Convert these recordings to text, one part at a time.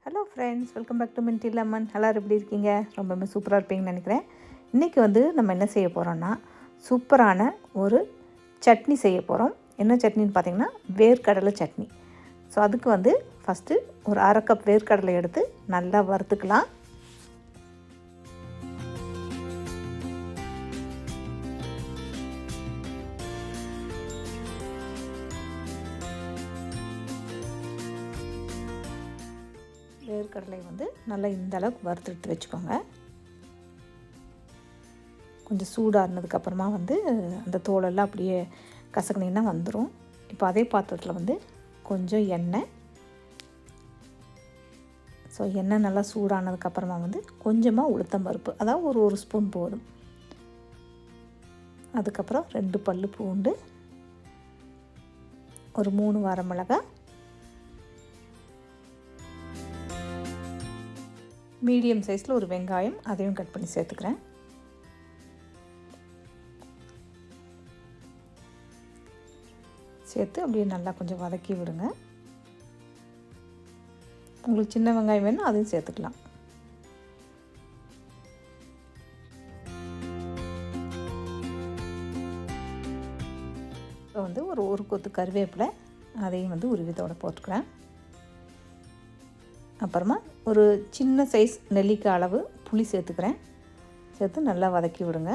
Hello friends, welcome back to Minty Lemon. எல்லோரும் எப்படி இருக்கீங்க? ரொம்பவே சூப்பராக இருப்பீங்கன்னு நினைக்கிறேன். இன்றைக்கி வந்து நம்ம என்ன செய்ய போகிறோன்னா, சூப்பரான ஒரு சட்னி செய்ய போகிறோம். என்ன சட்னின்னு பார்த்திங்கன்னா, வேர்க்கடலை சட்னி. ஸோ அதுக்கு வந்து ஃபஸ்ட்டு ஒரு 1/2 கப் வேர்க்கடலை எடுத்து நல்லா வறுத்துக்கலாம். வேர்க்கடலை வந்து நல்லா இந்த அளவுக்கு வறுத்து எடுத்து வச்சுக்கோங்க. கொஞ்சம் சூடாகினதுக்கப்புறமா வந்து அந்த தோலெல்லாம் அப்படியே கசக்குனிங்கன்னா வந்துடும். இப்போ அதே பாத்திரத்தில் வந்து கொஞ்சம் எண்ணெய். ஸோ எண்ணெய் நல்லா சூடானதுக்கப்புறமா வந்து கொஞ்சமாக உளுத்தம்பருப்பு, அதாவது ஒரு ஸ்பூன் போதும். அதுக்கப்புறம் 2 பல்லு பூண்டு, ஒரு 3 வரமிளகாய், மீடியம் சைஸில் ஒரு வெங்காயம், அதையும் கட் பண்ணி சேர்த்துக்கிறேன். சேர்த்து அப்படியே நல்லா கொஞ்சம் வதக்கி விடுங்க. உங்களுக்கு சின்ன வெங்காயம் வேணும், அதையும் சேர்த்துக்கலாம். இப்போ வந்து ஒரு கொத்து கருவேப்பிலை, அதையும் வந்து ஒரு விதோடு போட்டுக்கிறேன். அப்புறமா ஒரு சின்ன சைஸ் நெல்லிக்காய் அளவு புளி சேர்த்துக்கிறேன். சேர்த்து நல்லா வதக்கி விடுங்க.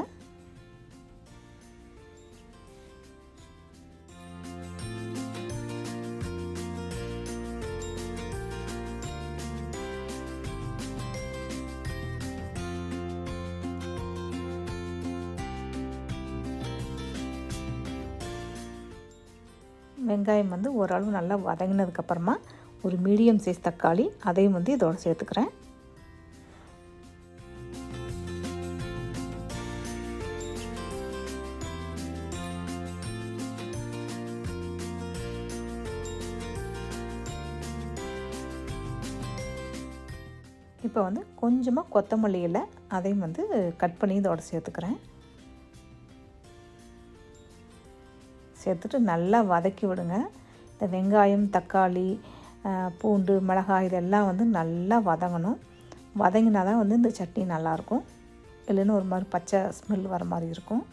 வெங்காயம் வந்து ஓரளவு நல்லா வதங்கினதுக்கப்புறமா ஒரு மீடியம் சைஸ் தக்காளி, அதையும் வந்து இதோட சேர்த்துக்கிறேன். இப்போ வந்து கொஞ்சமாக கொத்தமல்லி இலை, அதையும் வந்து கட் பண்ணி இதோட சேர்த்துக்கிறேன். சேர்த்துட்டு நல்லா வதக்கி விடுங்க. இந்த வெங்காயம், தக்காளி, பூண்டு, மிளகாய் இதெல்லாம் வந்து நல்லா வதங்கணும். வதங்கினா தான் வந்து இந்த சட்னி நல்லாயிருக்கும். இல்லைன்னா ஒரு மாதிரி பச்சை ஸ்மெல் வர மாதிரி இருக்கும்.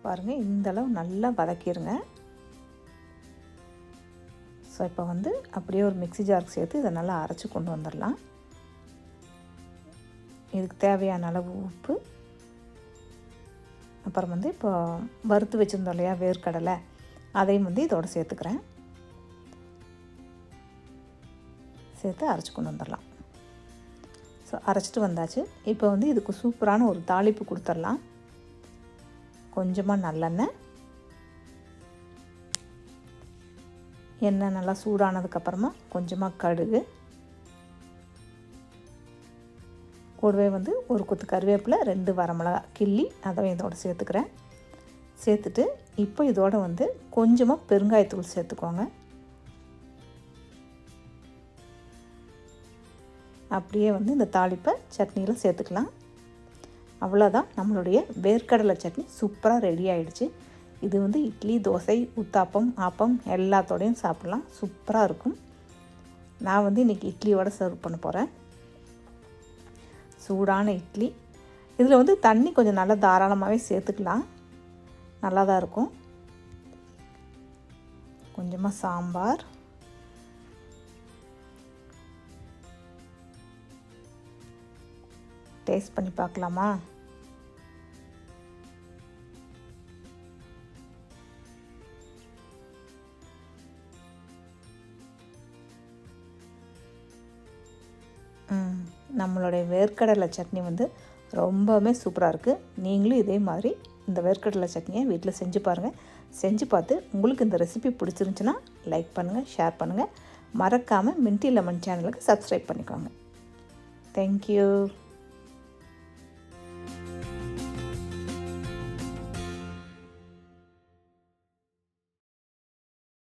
பாருங்கள், இந்தளவு நல்லா வதக்கிடுங்க. ஸோ இப்போ வந்து அப்படியே ஒரு மிக்ஸி ஜாருக்கு சேர்த்து இதை நல்லா அரைச்சி கொண்டு வந்துடலாம். இதுக்கு தேவையான அளவு உப்பு, அப்புறம் வந்து இப்போ வறுத்து வச்சுருந்தோம் இல்லையா வேர்க்கடலை, அதையும் வந்து இதோட சேர்த்துக்கிறேன். சேர்த்து அரைச்சி கொண்டு வந்துடலாம். ஸோ அரைச்சிட்டு வந்தாச்சு. இப்போ வந்து இதுக்கு சூப்பரான ஒரு தாளிப்பு கொடுத்துடலாம். கொஞ்சமாக நல்லெண்ணெய், எண்ணெய் நல்லா சூடானதுக்கப்புறமா கொஞ்சமாக கடுகு, கூடவே வந்து ஒரு கொத்து கருவேப்பிலை, 2 வரமிளகாய் கிள்ளி அதையும் இதோட சேர்த்துக்கிறேன். சேர்த்துட்டு இப்போ இதோட வந்து கொஞ்சமாக பெருங்காயத்தூள் சேர்த்துக்கோங்க. அப்படியே வந்து இந்த தாளிப்பை சட்னியில் சேர்த்துக்கலாம். அவ்வளோதான், நம்மளுடைய வேர்க்கடலை சட்னி சூப்பராக ரெடி ஆகிடுச்சு. இது வந்து இட்லி, தோசை, ஊத்தாப்பம், ஆப்பம் எல்லாத்தோடையும் சாப்பிட்லாம். சூப்பராக இருக்கும். நான் வந்து இன்றைக்கி இட்லியோடு சர்வ் பண்ண போகிறேன். சூடான இட்லி. இதில் வந்து தண்ணி கொஞ்சம் நல்லா தாராளமாகவே சேர்த்துக்கலாம். நல்லா தான் இருக்கும். கொஞ்சமாக சாம்பார், டேஸ்ட் பண்ணி பார்க்கலாமா? நம்மளுடைய வேர்க்கடலை சட்னி வந்து ரொம்பவுமே சூப்பராக இருக்குது. நீங்களும் இதே மாதிரி இந்த வேர்க்கடலை சட்னியை வீட்டில் செஞ்சு பாருங்கள். செஞ்சு பார்த்து உங்களுக்கு இந்த ரெசிபி பிடிச்சிருந்துச்சுன்னா லைக் பண்ணுங்கள், ஷேர் பண்ணுங்கள். மறக்காமல் மின்டி லெமன் சேனலுக்கு சப்ஸ்கிரைப் பண்ணிக்கோங்க. தேங்க்யூ.